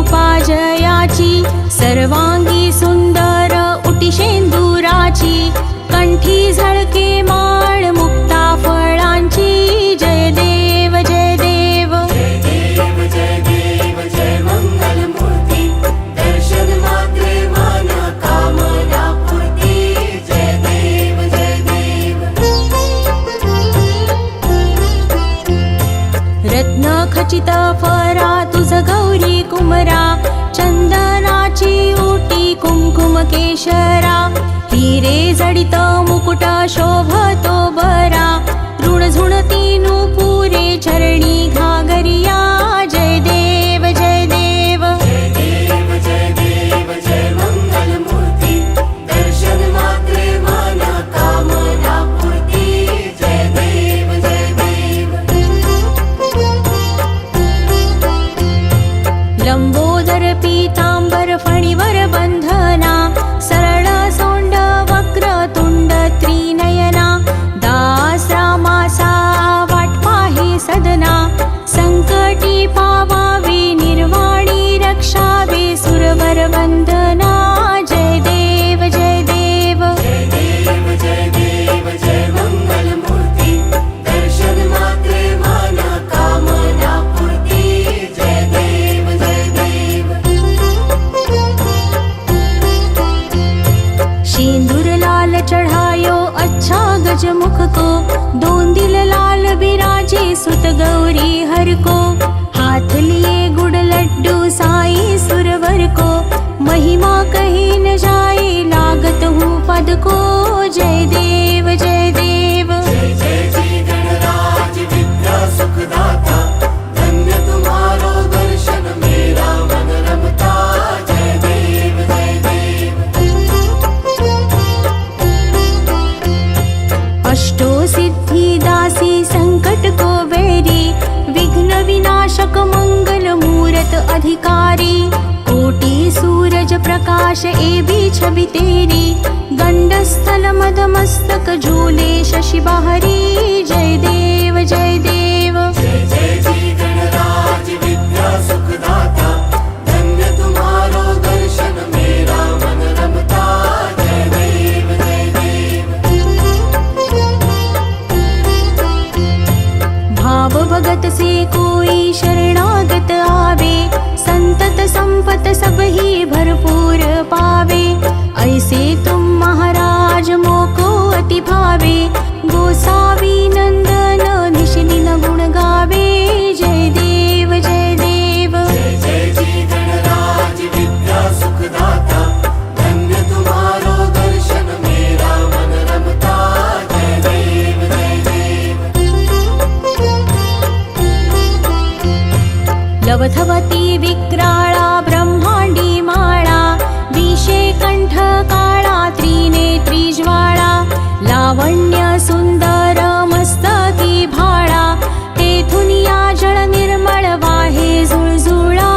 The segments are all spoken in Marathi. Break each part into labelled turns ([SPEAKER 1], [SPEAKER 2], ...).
[SPEAKER 1] कृपा जयाची, सर्वांगी सुंदर उटी शेंदुराची, कंठी झळके माळ मुक्ता फळांची. जय देव जय देव
[SPEAKER 2] जय देव जय देव जय मंगल मूर्ती, दर्शन मात्रे मन कामना पूर्ती. जय देव जय देव.
[SPEAKER 1] रत्न खचित फरा तुझ गौरी कुमरा, चंदनाची ओटी कुंकुम केशरा, हिरे जडित मुकुट शोभतो बरा, ऋण झुणती नुपुरे चरणी घागरिया. जय देव जय देव
[SPEAKER 2] जय देव जय देव जय मंगल मूर्ती, दर्शन मात्रे मन कामना पूर्ती. जय देव जय देव.
[SPEAKER 1] लंबोदर पीतांबर फणीवर बंधना, सरळ सोंड वक्र तुंड त्रिनयना, दास रामासा वाट पाहे सदना, संकटी पावावे निर्वाणी रक्षावे सुरवर वंदना. जय देव जय देव
[SPEAKER 2] जय देव जय देव जय मंगल मूर्ती, दर्शन मात्रे मन कामना पूर्ती. जय देव जय देव.
[SPEAKER 1] सिंदूर लाल चढ़ायो अच्छा गजमुख को, दोन दिल लाल बिराजे सुत गौरी हर को, हाथ लिए गुड़ लड्डू साई सुरवर को, महिमा कही न जाए लागत हूँ पद को. जय देव जय देव
[SPEAKER 2] जय जय जी गणराज विद्या सुखदाता, धन्य तुम्हारो दर्शन मेरा मन रमता. जय देव जय देव.
[SPEAKER 1] अष्टो सिद्धि दासी संकट को बेरी, विघ्न विनाशक मंगल मूरत अधिकारी, कोटि सूरज प्रकाश ए भी छवि तेरी, गंड स्थल मद मस्तक झूले शशि बहरी. जय देव जय देव
[SPEAKER 2] जय जय जी गणराज विद्या सुखदाता, धन्य तुम्हारो दर्शन मेरा मन रमता. जय देव जय देव.
[SPEAKER 1] भाव भगत से कोई शरणागत आवे, संतत संपत सब ही भरपूर पावे, ऐसे तुम महाराज मोको अति भावे, गोसावी नंदन निश दिन गुण गावे. जय देव जय देव
[SPEAKER 2] जय जय जी गणराज विद्या सुखदाता, धन्य तुम्हारो दर्शन मेरा मन रमता. जय देव जय देव.
[SPEAKER 1] लवथवती विक्राळा ब्रह्मांडी माळा, विषे कंठ काळा त्रिनेत्री ज्वाळा, लावण्य सुंदर मस्तकी भाळा, तेथुनिया जळ निर्मळ वाहे झुळझुळा.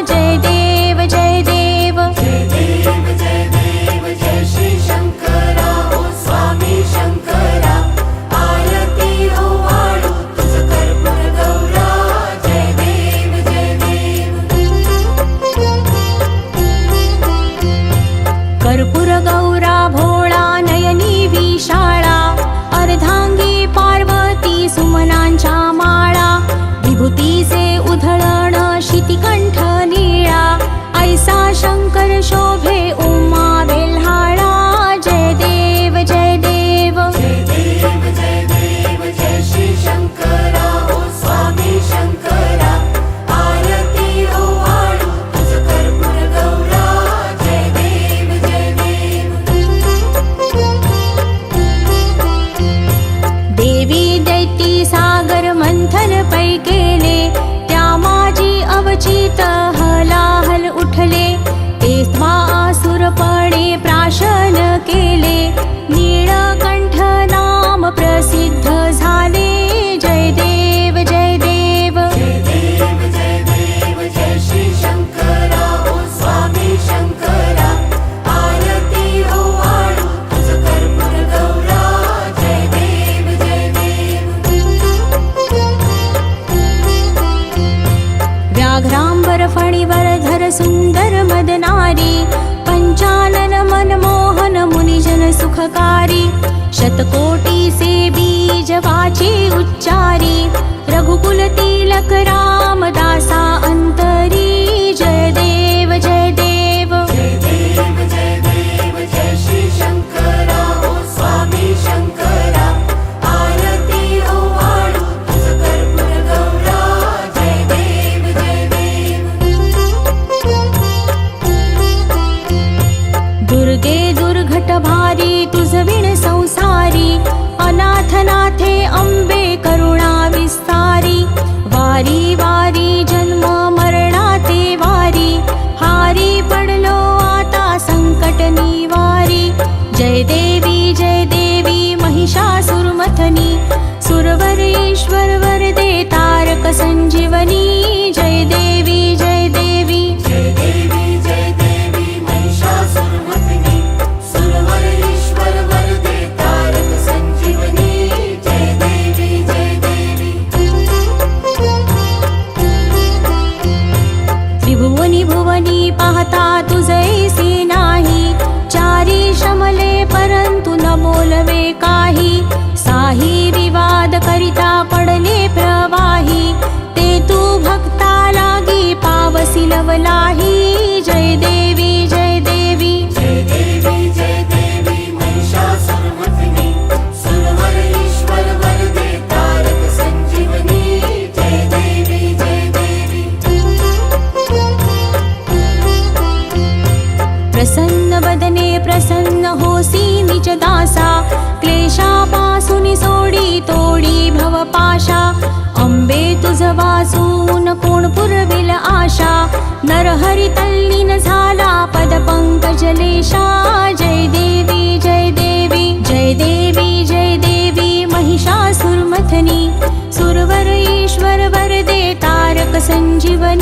[SPEAKER 1] जय देव जय देव
[SPEAKER 2] जय देव जय देव जय श्री शंकरा, ओ स्वामी शंकरा, आरती ओ वाळू तुझ कर्पूर गौरा. जय देव जय देव.
[SPEAKER 1] कर्पूर गौरा भोळा नयनी विशाळा, अर्धांगी पार्वती सुमनांच्या माळा, विभूतीचे उधळण शितिकंठ निळा, ऐसा शंकर शोभे उमा बेल्हाळा. जय देव जय देव
[SPEAKER 2] जय देव जय देव जय श्री शंकरा, ओ स्वामी शंकरा, आरती ओ वाळू तुझ कर्पूर गौरा. जय देव जय देव.
[SPEAKER 1] सुखकारी शतकोटी से बीज वाचे उच्चारी रघुकुल तिलक रामदासा अंतरी जय देव जय देव
[SPEAKER 2] जय देव जय देव जय श्री शंकरा ओ स्वामी शंकरा आरती ओवाळू तुझ कर्पूर गौरा जय देव जय देव
[SPEAKER 1] दुर्गे दुर्घट भारी तुझ विण संसारी अनाथनाथे अंबे करुणा विस्तारी वारी वारी जन्म मरणाते वारी हारी पडलो आता संकट निवारी जय देवी महिषासुरमथनी सुरवर ईश्वर वरदे तारक संजीवनी जय देवी जय देवी
[SPEAKER 2] जय देवी महिषासुरमर्दिनी सुरवर ईश्वर वरदे तारक संजीवनी जय देवी जय देवी
[SPEAKER 1] त्रिभुवनी भुवनी पाहता तुझैसे नाही चारी श्रमले परंतु न बोलवे काही साही विवाद करिता पडले प्रवाही ते तू भक्ता लागी पावसी लवलाही जय देवी जय देवी
[SPEAKER 2] जय देवी महिषासुरमर्दिनी सुरवर ईश्वर वरदे तारक संजीवनी जय देवी जय देवी
[SPEAKER 1] प्रसन्न वदने प्रसन्न होसी निज दासा क्लेशापासून सोडी तोडी भवपाशा अंबे तुझ वाचून कोण पुरविल आशा नरहरी तल्लीन झाला पद पंकजलेशा जय देवी जय देवी जय देवी जय देवी महिषासुरमथनी सुरवर ईश्वर वरदे तारक संजीवनी